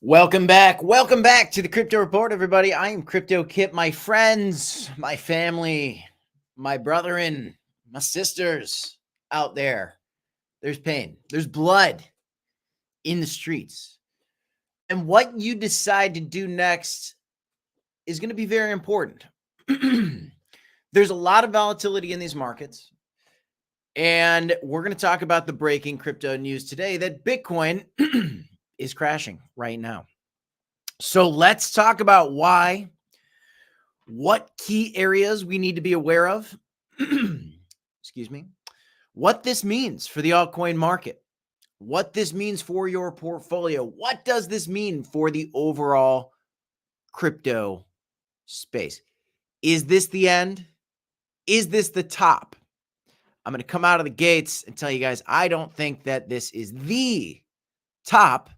Welcome back. Welcome back to the Crypto Report, everybody. I am Crypto Kip. My friends, my family, my brethren, my sisters out there. There's pain. There's blood in the streets. And what you decide to do next is going to be very important. There's a lot of volatility in these markets. And we're going to talk about the breaking crypto news today that Bitcoin is crashing right now. So let's talk about why, what key areas we need to be aware of, excuse me, what this means for the altcoin market, what this means for your portfolio, what does this mean for the overall crypto space? Is this the end? Is this the top? I'm going to come out of the gates and tell you guys, I don't think that this is the top.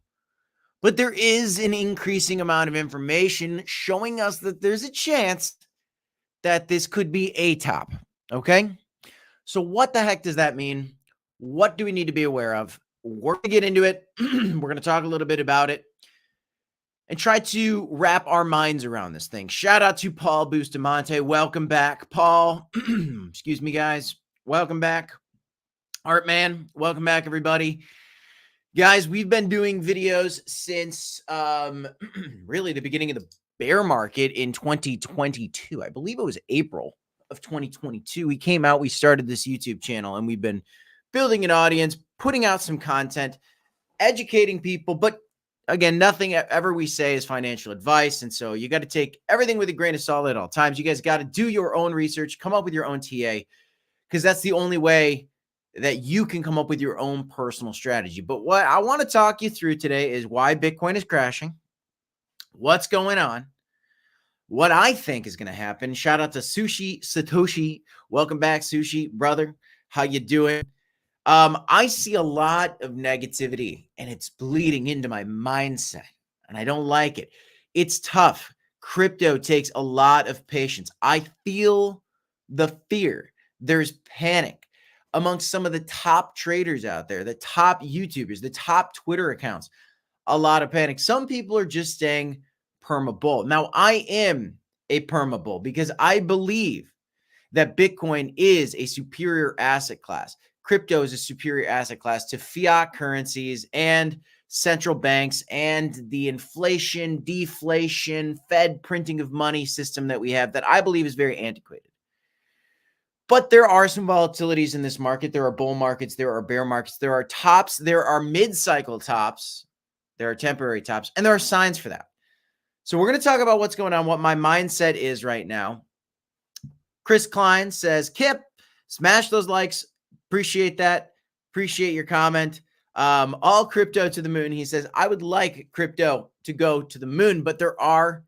But there is an increasing amount of information showing us that there's a chance that this could be a top. Okay. So what the heck does that mean? What do we need to be aware of? We're going to get into it. We're going to talk a little bit about it and try to wrap our minds around this thing. Shout out to Paul Bustamante. Welcome back, Paul. Excuse me, guys. Welcome back. Art Man. Welcome back, everybody. Guys, we've been doing videos since really the beginning of the bear market in 2022. I believe it was April of 2022. We came out, we started this YouTube channel, and we've been building an audience, putting out some content, educating people. But again, nothing ever we say is financial advice. And so you got to take everything with a grain of salt at all times. You guys got to do your own research, come up with your own TA, because that's the only way that you can come up with your own personal strategy. But what I want to talk you through today is why Bitcoin is crashing, what's going on, what I think is going to happen. Shout out to Sushi Satoshi. Welcome back, Sushi, brother. How you doing? I see a lot of negativity, and it's bleeding into my mindset, and I don't like it. It's tough. Crypto takes a lot of patience. I feel the fear. There's panic amongst some of the top traders out there, the top YouTubers, the top Twitter accounts. A lot of panic. Some people are just staying perma-bull. Now, I am a perma-bull because I believe that Bitcoin is a superior asset class. Crypto is a superior asset class to fiat currencies and central banks and the inflation, deflation, Fed printing of money system that we have that I believe is very antiquated. But there are some volatilities in this market. There are bull markets. There are bear markets. There are tops. There are mid-cycle tops. There are temporary tops. And there are signs for that. So we're going to talk about what's going on, what my mindset is right now. Chris Klein says, Kip, smash those likes. Appreciate that. Appreciate your comment. All crypto to the moon. He says, I would like crypto to go to the moon, but there are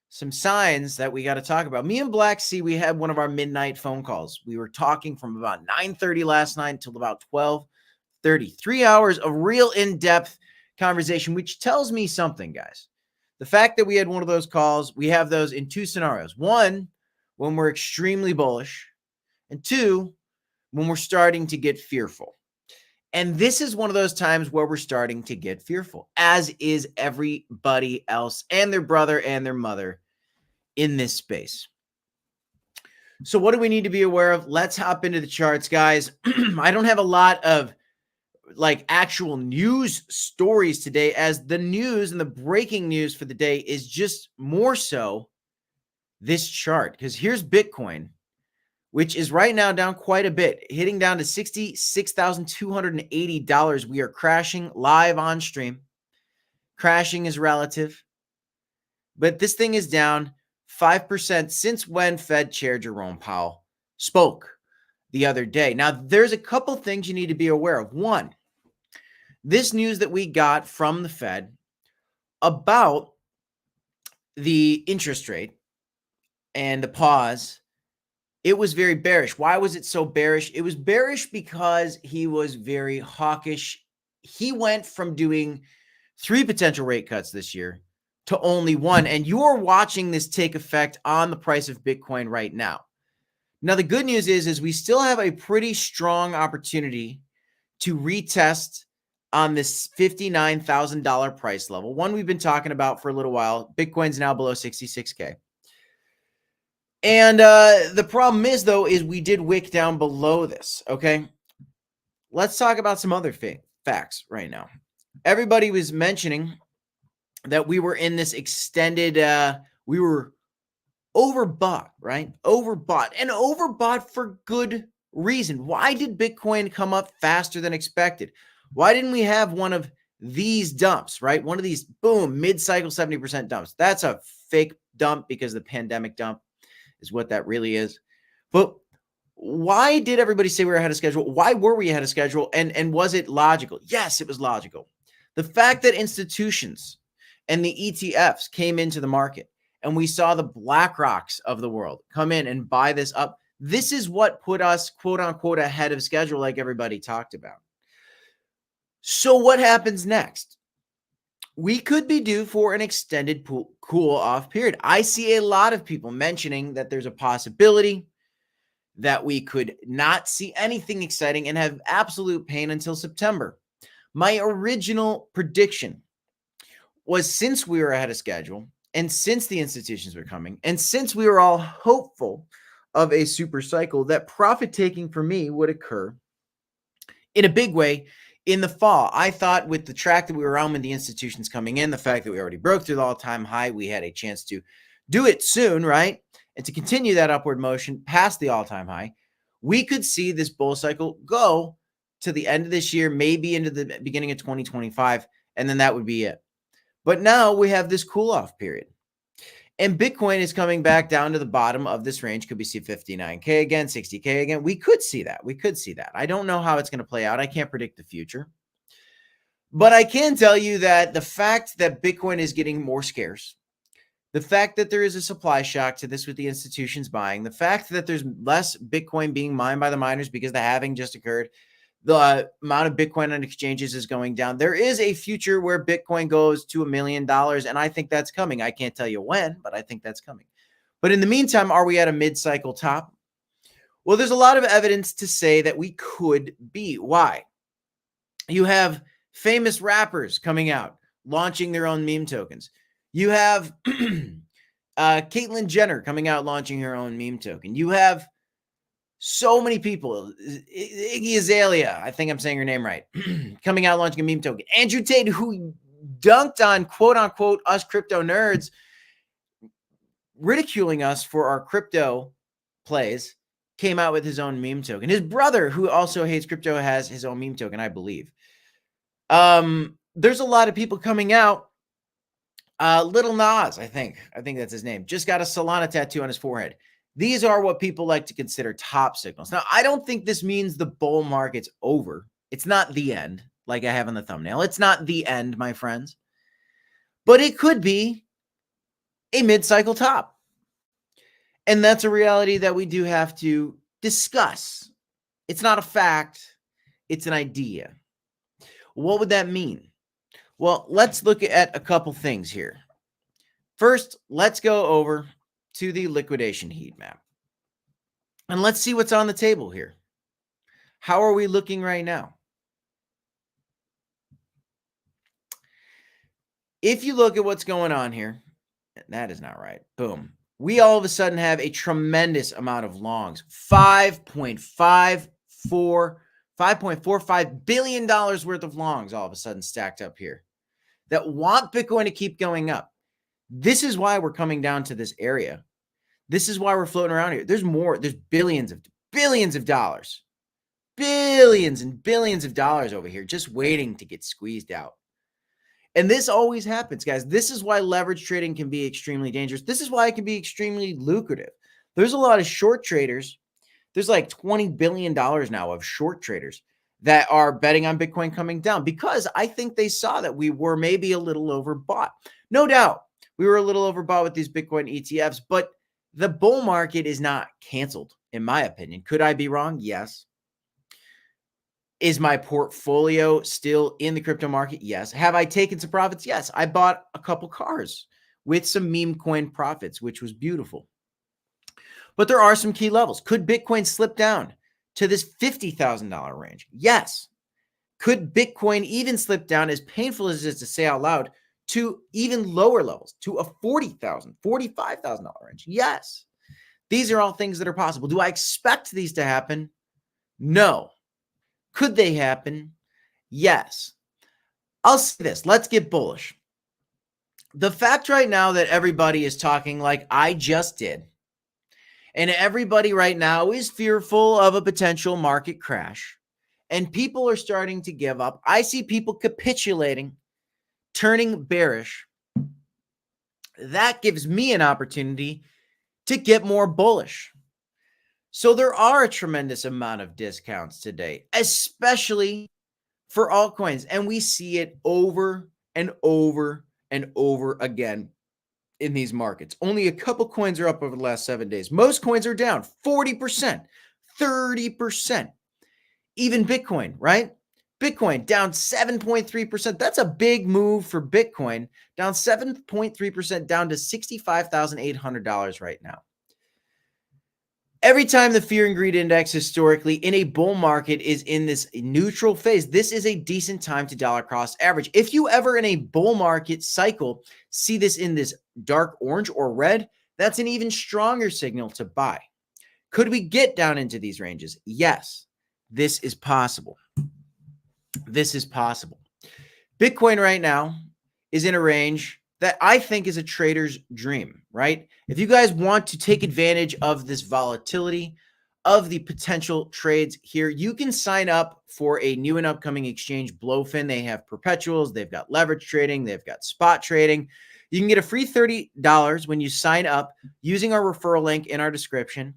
some signs that we got to talk about. Me and Black Sea, we had one of our midnight phone calls. We were talking from about 9:30 last night until about 12:30. 3 hours of real in-depth conversation, which tells me something, guys. The fact that we had one of those calls, we have those in two scenarios. One, when we're extremely bullish, and two, when we're starting to get fearful. And this is one of those times where we're starting to get fearful, as is everybody else and their brother and their mother in this space. So what do we need to be aware of? Let's hop into the charts, guys. I don't have a lot of actual news stories today, as the news and the breaking news for the day is just more so this chart. Because here's Bitcoin, which is right now down quite a bit, hitting down to $66,280. We are crashing live on stream. Crashing is relative, but this thing is down 5% since when Fed Chair Jerome Powell spoke the other day. Now, there's a couple things you need to be aware of. One, this news that we got from the Fed about the interest rate and the pause, it was very bearish. Why was it so bearish? It was bearish because he was very hawkish. He went from doing 3 potential rate cuts this year to only 1. And you're watching this take effect on the price of Bitcoin right now. Now, the good news is we still have a pretty strong opportunity to retest on this $59,000 price level, one we've been talking about for a little while. Bitcoin's now below 66K. And the problem is, though, is we did wick down below this, okay? Let's talk about some other facts right now. Everybody was mentioning that we were in this extended, we were overbought, right? Overbought, and overbought for good reason. Why did Bitcoin come up faster than expected? Why didn't we have one of these dumps, right? One of these, boom, mid-cycle 70% dumps. That's a fake dump because the pandemic dump is what that really is. But why did everybody say we were ahead of schedule? Why were we ahead of schedule? And was it logical? Yes, it was logical. The fact that institutions and the ETFs came into the market and we saw the BlackRocks of the world come in and buy this up, this is what put us, quote unquote, ahead of schedule, like everybody talked about. So what happens next? We could be due for an extended cool off period. I see a lot of people mentioning that there's a possibility that we could not see anything exciting and have absolute pain until September. My original prediction was, since we were ahead of schedule and since the institutions were coming and since we were all hopeful of a super cycle, that profit taking for me would occur in a big way in the fall. I thought with the track that we were on with the institutions coming in, the fact that we already broke through the all-time high, we had a chance to do it soon, right? And to continue that upward motion past the all-time high, we could see this bull cycle go to the end of this year, maybe into the beginning of 2025, and then that would be it. But now we have this cool-off period. And Bitcoin is coming back down to the bottom of this range. Could we see 59K again, 60K again? We could see that. We could see that. I don't know how it's going to play out. I can't predict the future. But I can tell you that the fact that Bitcoin is getting more scarce, the fact that there is a supply shock to this with the institutions buying, the fact that there's less Bitcoin being mined by the miners because the halving just occurred, the amount of Bitcoin on exchanges is going down. There is a future where Bitcoin goes to $1 million, and I think that's coming. I can't tell you when, but I think that's coming. But in the meantime, are we at a mid-cycle top? Well, there's a lot of evidence to say that we could be. Why? You have famous rappers coming out, launching their own meme tokens. You have Caitlyn Jenner coming out, launching her own meme token. You have so many people. Iggy Azalea, I think I'm saying her name right, coming out, launching a meme token. Andrew Tate, who dunked on, quote unquote, us crypto nerds, ridiculing us for our crypto plays, came out with his own meme token. His brother, who also hates crypto, has his own meme token, I believe. There's a lot of people coming out. Little Nas, I think that's his name, just got a Solana tattoo on his forehead. These are what people like to consider top signals. Now, I don't think this means the bull market's over. It's not the end, like I have on the thumbnail. It's not the end, my friends. But it could be a mid-cycle top. And that's a reality that we do have to discuss. It's not a fact. It's an idea. What would that mean? Well, let's look at a couple things here. First, let's go over to the liquidation heat map. And let's see what's on the table here. How are we looking right now? If you look at what's going on here, that is not right. Boom. We all of a sudden have a tremendous amount of longs. $5.45 billion worth of longs all of a sudden stacked up here that want Bitcoin to keep going up. This is why we're coming down to this area. This is why we're floating around here. There's more. There's billions of dollars. Billions and billions of dollars over here just waiting to get squeezed out. And this always happens, guys. This is why leverage trading can be extremely dangerous. This is why it can be extremely lucrative. There's a lot of short traders. There's like $20 billion now of short traders that are betting on Bitcoin coming down because I think they saw that we were maybe a little overbought. No doubt we were a little overbought with these Bitcoin ETFs, but the bull market is not canceled, in my opinion. Could I be wrong? Yes. Is my portfolio still in the crypto market? Yes. Have I taken some profits? Yes. I bought a couple cars with some meme coin profits, which was beautiful. But there are some key levels. Could Bitcoin slip down to this $50,000 range? Yes. Could Bitcoin even slip down, as painful as it is to say out loud, to even lower levels, to a $40,000, $45,000 range? Yes. These are all things that are possible. Do I expect these to happen? No. Could they happen? Yes. I'll say this. Let's get bullish. The fact right now that everybody is talking like I just did, and everybody right now is fearful of a potential market crash, and people are starting to give up. I see people capitulating, turning bearish. That gives me an opportunity to get more bullish. So there are a tremendous amount of discounts today, especially for altcoins. And we see it over and over and over again in these markets. Only a couple coins are up over the last 7 days. Most coins are down 40%, 30%. Even Bitcoin, right? Bitcoin down 7.3%. That's a big move for Bitcoin. Down 7.3%, down to $65,800 right now. Every time the fear and greed index historically in a bull market is in this neutral phase, this is a decent time to dollar cost average. If you ever in a bull market cycle see this in this dark orange or red, that's an even stronger signal to buy. Could we get down into these ranges? Yes, this is possible. This is possible. Bitcoin right now is in a range that I think is a trader's dream, right? If you guys want to take advantage of this volatility, of the potential trades here, you can sign up for a new and upcoming exchange, Blowfin. They have perpetuals, they've got leverage trading, they've got spot trading. You can get a free $30 when you sign up using our referral link in our description.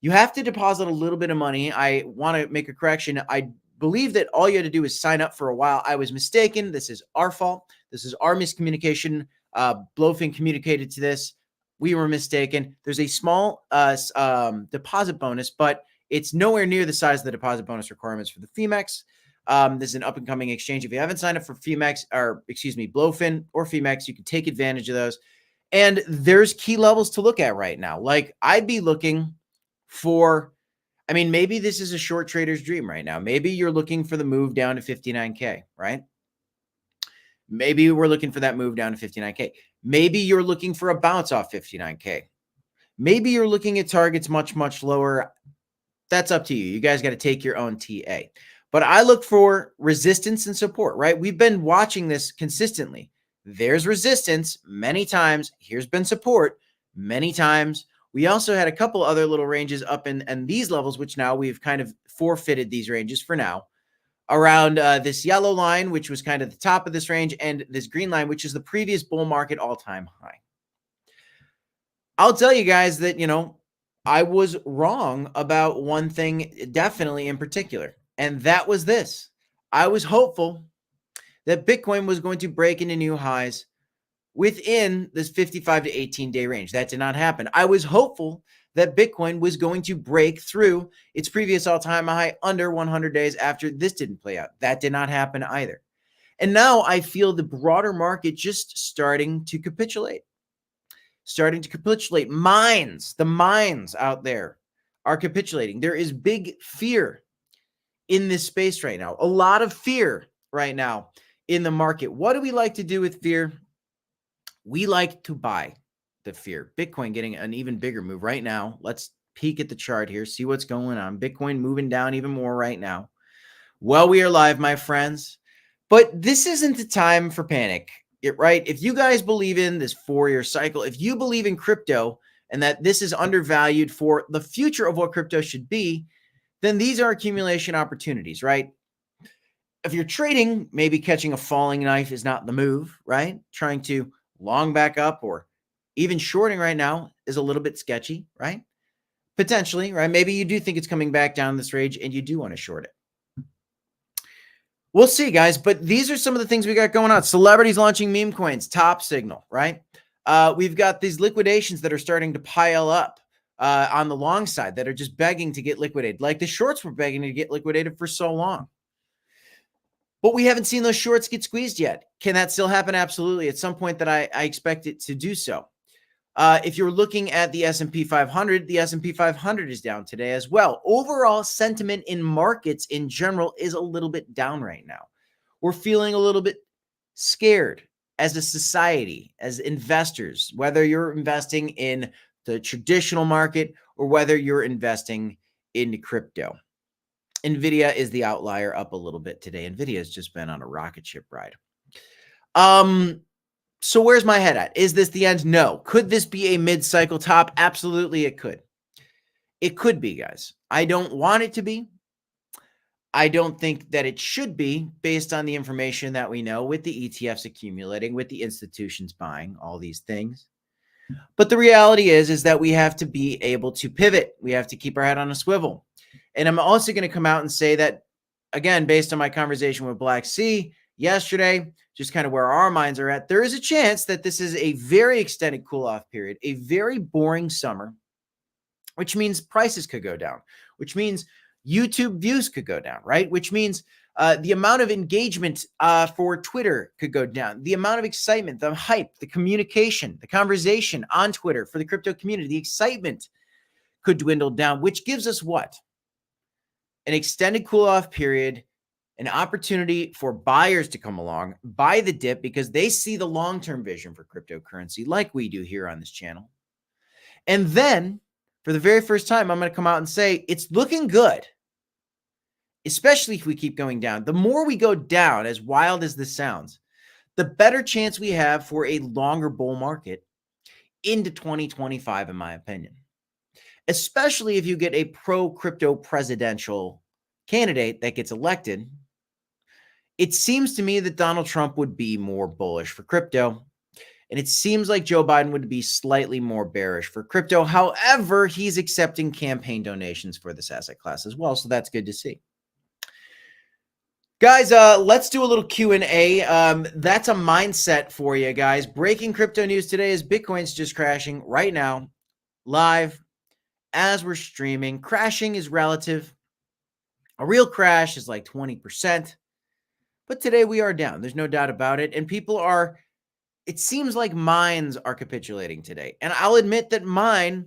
You have to deposit a little bit of money. I want to make a correction. I believe that all you had to do is sign up for a while. I was mistaken. This is our fault. This is our miscommunication. Blowfin communicated to this. We were mistaken. There's a small deposit bonus, but it's nowhere near the size of the deposit bonus requirements for the Femex. This is an up-and-coming exchange. If you haven't signed up for Femex, or excuse me, Blowfin or Femex, you can take advantage of those. And there's key levels to look at right now. Like I'd be looking for, I mean, maybe this is a short trader's dream right now. Maybe you're looking for the move down to 59K, right? Maybe we're looking for that move down to 59K. Maybe you're looking for a bounce off 59K. Maybe you're looking at targets much, much lower. That's up to you. You guys got to take your own TA. But I look for resistance and support, right? We've been watching this consistently. There's resistance many times. Here's been support many times. We also had a couple other little ranges up in these levels, which now we've kind of forfeited these ranges for now, around this yellow line, which was kind of the top of this range, and this green line, which is the previous bull market all-time high. I'll tell you guys that, you know, I was wrong about one thing definitely in particular, and that was this. I was hopeful that Bitcoin was going to break into new highs within this 55 to 18-day range. That did not happen. I was hopeful that Bitcoin was going to break through its previous all-time high under 100 days after this didn't play out. That did not happen either. And now I feel the broader market just starting to capitulate. The mines out there are capitulating. There is big fear in this space right now. A lot of fear right now in the market. What do we like to do with fear? We like to buy the fear. Bitcoin getting an even bigger move right now. Let's peek at the chart here, see what's going on. Bitcoin moving down even more right now. Well, we are live, my friends. But this isn't the time for panic, right? If you guys believe in this 4-year cycle, if you believe in crypto and that this is undervalued for the future of what crypto should be, then these are accumulation opportunities, right? If you're trading, maybe catching a falling knife is not the move, right? Trying to long back up or even shorting right now is a little bit sketchy, right? Potentially, right? Maybe you do think it's coming back down this range and you do want to short it. We'll see, guys. But these are some of the things we got going on. Celebrities launching meme coins, top signal, right? We've got these liquidations that are starting to pile up on the long side that are just begging to get liquidated. Like the shorts were begging to get liquidated for so long. But we haven't seen those shorts get squeezed yet. Can that still happen? Absolutely. At some point that I expect it to do so. If you're looking at the S&P 500, the S&P 500 is down today as well. Overall sentiment in markets in general is a little bit down right now. We're feeling a little bit scared as a society, as investors, whether you're investing in the traditional market or whether you're investing into crypto. Nvidia is the outlier, up a little bit today. Nvidia has just been on a rocket ship ride. So where's my head at? Is this the end? No. Could this be a mid-cycle top? Absolutely, it could. It could be, guys. I don't want it to be. I don't think that it should be, based on the information that we know, with the ETFs accumulating, with the institutions buying, all these things. But the reality is that we have to be able to pivot. We have to keep our head on a swivel. And I'm also going to come out and say that, again, based on my conversation with Black Sea yesterday, just kind of where our minds are at, there is a chance that this is a very extended cool-off period, a very boring summer, which means prices could go down, which means YouTube views could go down, right? Which means the amount of engagement for Twitter could go down. The amount of excitement, the hype, the communication, the conversation on Twitter for the crypto community, the excitement could dwindle down, which gives us what? An extended cool-off period, an opportunity for buyers to come along, buy the dip because they see the long-term vision for cryptocurrency like we do here on this channel. And then, for the very first time, I'm going to come out and say it's looking good, especially if we keep going down. The more we go down, as wild as this sounds, the better chance we have for a longer bull market into 2025, in my opinion. Especially if you get a pro-crypto presidential candidate that gets elected. It seems to me that Donald Trump would be more bullish for crypto, and it seems like Joe Biden would be slightly more bearish for crypto. However, he's accepting campaign donations for this asset class as well, so that's good to see. Guys, let's do a little Q&A. That's a mindset for you guys. Breaking crypto news today is Bitcoin's just crashing right now, live, as we're streaming. Crashing is relative. A real crash is like 20%. But today we are down. There's no doubt about it. And people are, it seems like minds are capitulating today. And I'll admit that mine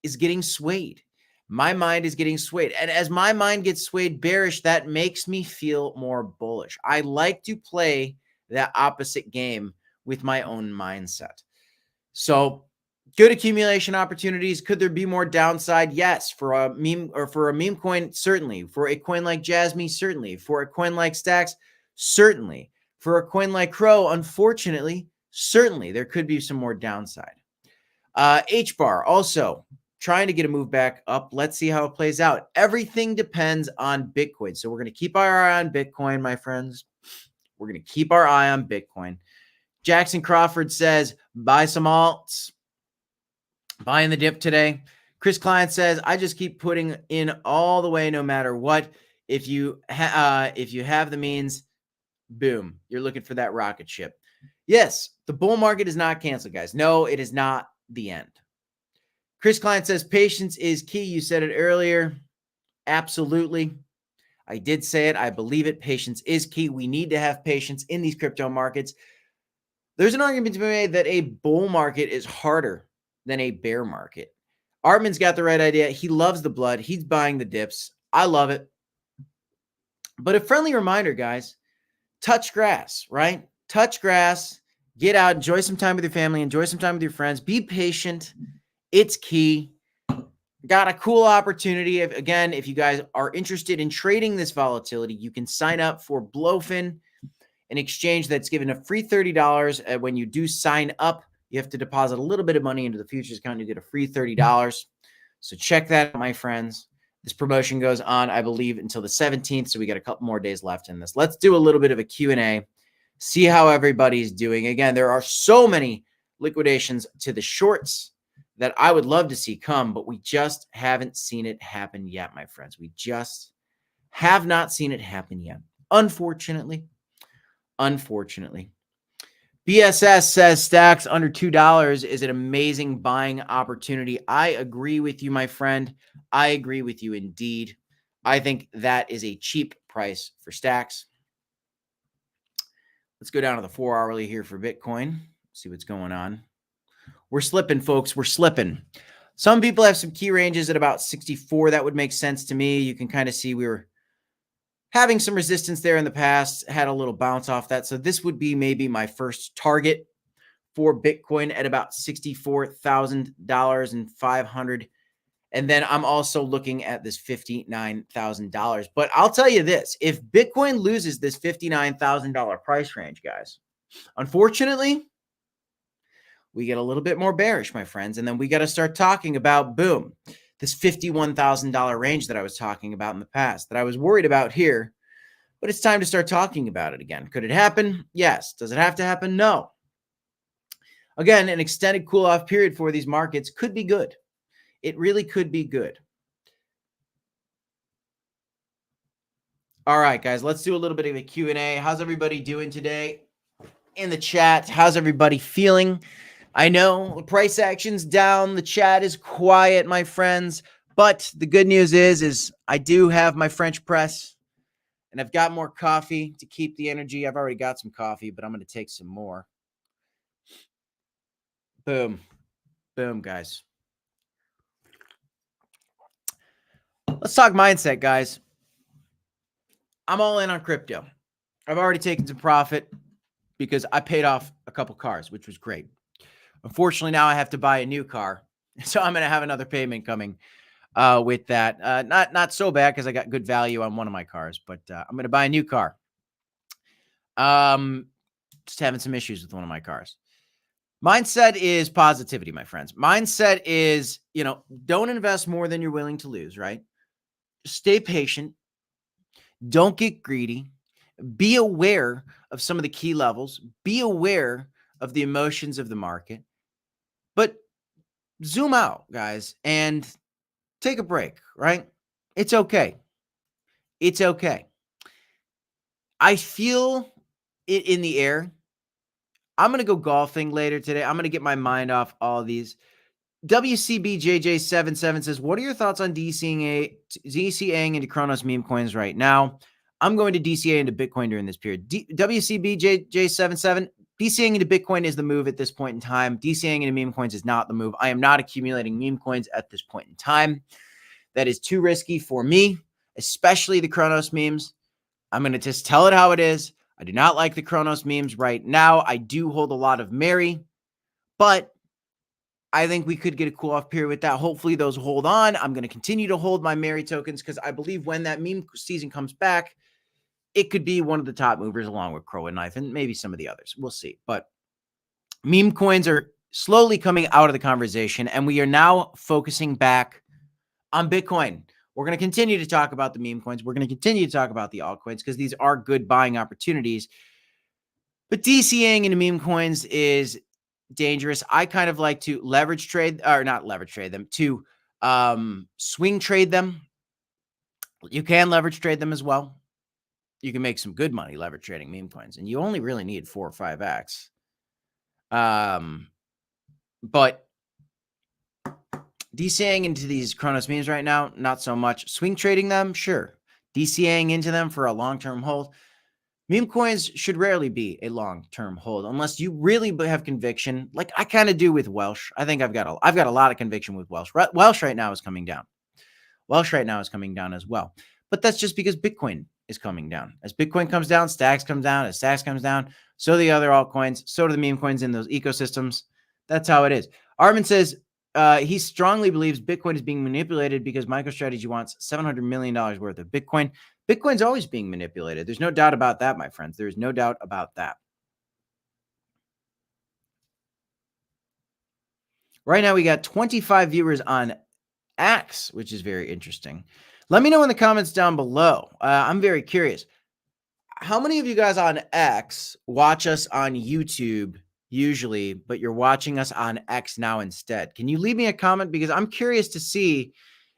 is getting swayed. My mind is getting swayed. And as my mind gets swayed bearish, that makes me feel more bullish. I like to play that opposite game with my own mindset. So good accumulation opportunities. Could there be more downside? Yes. For a meme or for a meme coin, certainly. For a coin like Jasmy, certainly. For a coin like Stacks, certainly. For a coin like Crow, unfortunately, certainly there could be some more downside. H-bar also trying to get a move back up. Let's see how it plays out. Everything depends on Bitcoin. So we're going to keep our eye on Bitcoin, my friends. We're going to keep our eye on Bitcoin. Jackson Crawford says, buy some alts. Buying the dip today. Chris Klein says, I just keep putting in all the way no matter what. If you have the means, boom, you're looking for that rocket ship. Yes, the bull market is not canceled, guys. No, it is not the end. Chris Klein says, patience is key. You said it earlier. Absolutely. I did say it. I believe it. Patience is key. We need to have patience in these crypto markets. There's an argument to be made that a bull market is harder than a bear market. Artman's got the right idea. He loves the blood. He's buying the dips. I love it. But a friendly reminder, guys, touch grass, right? Touch grass, get out, enjoy some time with your family, enjoy some time with your friends, be patient. It's key. Got a cool opportunity. Again, if you guys are interested in trading this volatility, you can sign up for Blowfin, an exchange that's given a free $30. When you do sign up, you have to deposit a little bit of money into the futures account. You get a free $30. So check that out, my friends. This promotion goes on, I believe, until the 17th. So we got a couple more days left in this. Let's do a little bit of a Q&A. See how everybody's doing. Again, there are so many liquidations to the shorts that I would love to see come, but we just haven't seen it happen yet, my friends. We just have not seen it happen yet. Unfortunately. BSS says stacks under $2 is an amazing buying opportunity. I agree with you, my friend. I agree with you indeed. I think that is a cheap price for stacks. Let's go down to the 4-hourly here for Bitcoin. See what's going on. We're slipping, folks. We're slipping. Some people have some key ranges at about 64. That would make sense to me. You can kind of see we were having some resistance there in the past, had a little bounce off that. So this would be maybe my first target for Bitcoin at about $64,000 and 500. And then I'm also looking at this $59,000. But I'll tell you this, if Bitcoin loses this $59,000 price range, guys, unfortunately, we get a little bit more bearish, my friends. And then we got to start talking about, boom, this $51,000 range that I was talking about in the past, that I was worried about here. But it's time to start talking about it again. Could it happen? Yes. Does it have to happen? No. Again, an extended cool-off period for these markets could be good. It really could be good. All right, guys, let's do a little bit of a Q&A. How's everybody doing today in the chat? How's everybody feeling? I know the price action's down. The chat is quiet, my friends. But the good news is I do have my French press, and I've got more coffee to keep the energy. I've already got some coffee, but I'm going to take some more. Boom. Boom, guys. Let's talk mindset, guys. I'm all in on crypto. I've already taken some profit because I paid off a couple cars, which was great. Unfortunately, now I have to buy a new car. So I'm going to have another payment coming with that. Not so bad because I got good value on one of my cars, but I'm going to buy a new car. Just having some issues with one of my cars. Mindset is positivity, my friends. Mindset is, don't invest more than you're willing to lose, right? Stay patient. Don't get greedy. Be aware of some of the key levels. Be aware of the emotions of the market. But zoom out, guys, and take a break, right? It's okay. It's okay. I feel it in the air. I'm going to go golfing later today. I'm going to get my mind off all these. WCBJJ77 says, what are your thoughts on DCAing into Cronos meme coins right now? I'm going to DCA into Bitcoin during this period. WCBJJ77, DCAing into Bitcoin is the move at this point in time. DCAing into meme coins is not the move. I am not accumulating meme coins at this point in time. That is too risky for me, especially the Cronos memes. I'm going to just tell it how it is. I do not like the Cronos memes right now. I do hold a lot of Mary, but I think we could get a cool-off period with that. Hopefully those hold on. I'm going to continue to hold my Mary tokens because I believe when that meme season comes back, it could be one of the top movers along with Crow and Knife and maybe some of the others. We'll see. But meme coins are slowly coming out of the conversation, and we are now focusing back on Bitcoin. We're going to continue to talk about the meme coins. We're going to continue to talk about the altcoins because these are good buying opportunities. But DCAing into meme coins is dangerous. I kind of like to leverage trade, or not leverage trade them, to swing trade them. You can leverage trade them as well. You can make some good money leverage trading meme coins, and you only really need 4 or 5x. But DCAing into these Cronos memes right now, not so much. Swing trading them, sure. DCAing into them for a long-term hold. Meme coins should rarely be a long-term hold unless you really have conviction, like I kind of do with Welsh. I think I've got a lot of conviction with Welsh. Welsh right now is coming down. Welsh right now is coming down as well. But that's just because Bitcoin is coming down. As Bitcoin comes down, Stacks comes down. As Stacks comes down, so do the other altcoins, so do the meme coins in those ecosystems. That's how it is. Armin says he strongly believes Bitcoin is being manipulated because MicroStrategy wants $700 million worth of Bitcoin. Bitcoin's always being manipulated. There's no doubt about that, my friends. There's no doubt about that. Right now, we got 25 viewers on X, which is very interesting. Let me know in the comments down below. I'm very curious. How many of you guys on X watch us on YouTube usually, but you're watching us on X now instead? Can you leave me a comment? Because I'm curious to see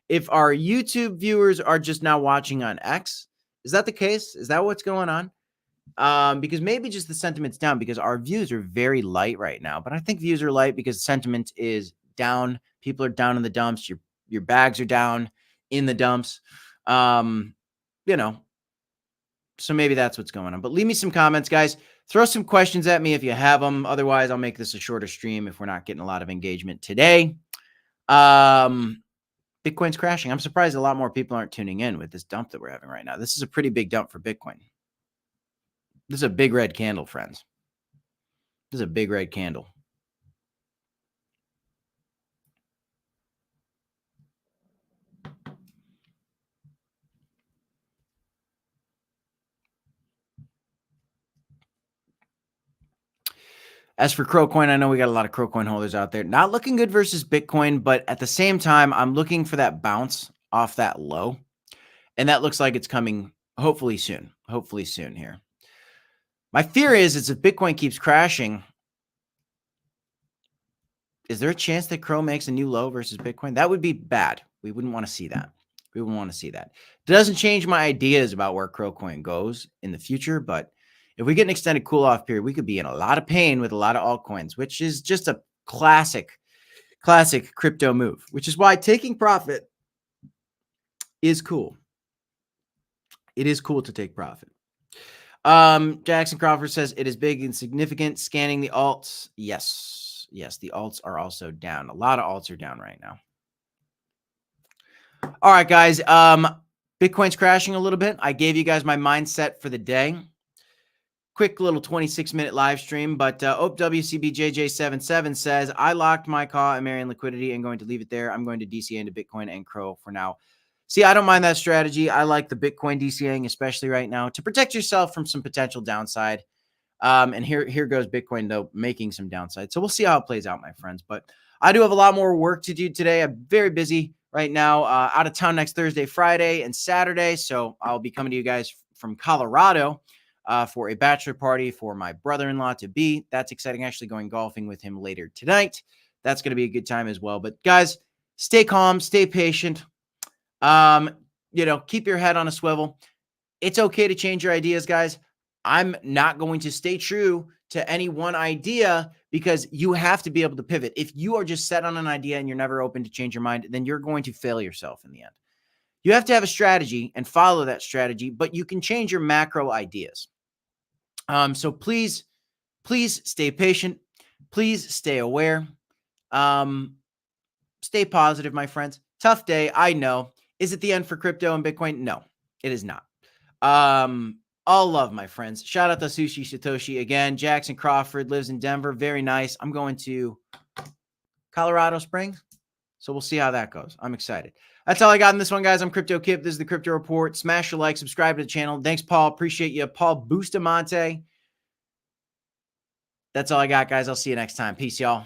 if our YouTube viewers are just now watching on X. Is that the case? Is that what's going on? Because maybe just the sentiment's down because our views are very light right now. But I think views are light because sentiment is down. People are down in the dumps. Your bags are down in the dumps. So maybe that's what's going on. But leave me some comments, guys. Throw some questions at me if you have them. Otherwise, I'll make this a shorter stream if we're not getting a lot of engagement today. Bitcoin's crashing. I'm surprised a lot more people aren't tuning in with this dump that we're having right now. This is a pretty big dump for Bitcoin. This is a big red candle, friends. This is a big red candle. As for Crowcoin, I know we got a lot of Crowcoin holders out there. Not looking good versus Bitcoin, but at the same time, I'm looking for that bounce off that low. And that looks like it's coming hopefully soon. Hopefully soon here. My fear is if Bitcoin keeps crashing, is there a chance that Crow makes a new low versus Bitcoin? That would be bad. We wouldn't want to see that. We wouldn't want to see that. It doesn't change my ideas about where Crowcoin goes in the future, but if we get an extended cool-off period, we could be in a lot of pain with a lot of altcoins, which is just a classic crypto move, which is why taking profit is cool. It is cool to take profit. Jackson Crawford says it is big and significant. Scanning the alts. Yes, the alts are also down. A lot of alts are down right now. All right, guys. Bitcoin's crashing a little bit. I gave you guys my mindset for the day. Quick little 26-minute live stream, but OPWCBJJ77 says, I locked my call at Marion Liquidity and going to leave it there. I'm going to DCA into Bitcoin and Crow for now. See, I don't mind that strategy. I like the Bitcoin DCAing, especially right now, to protect yourself from some potential downside. And here goes Bitcoin, though, making some downside. So we'll see how it plays out, my friends. But I do have a lot more work to do today. I'm very busy right now, out of town next Thursday, Friday, and Saturday. So I'll be coming to you guys from Colorado for a bachelor party for my brother-in-law to be. That's exciting. Actually going golfing with him later tonight. That's going to be a good time as well. But guys, stay calm, stay patient. Keep your head on a swivel. It's okay to change your ideas, guys. I'm not going to stay true to any one idea because you have to be able to pivot. If you are just set on an idea and you're never open to change your mind, then you're going to fail yourself in the end. You have to have a strategy and follow that strategy, but you can change your macro ideas. So please stay patient. Please stay aware. Stay positive, my friends. Tough day, I know. Is it the end for crypto and Bitcoin? No, it is not. All love, my friends. Shout out to Sushi Satoshi again. Jackson Crawford lives in Denver. Very nice. I'm going to Colorado Springs. So we'll see how that goes. I'm excited. That's all I got in this one, guys. I'm Crypto Kip. This is the Crypto Report. Smash a like, subscribe to the channel. Thanks, Paul. Appreciate you. Paul Bustamante. That's all I got, guys. I'll see you next time. Peace, y'all.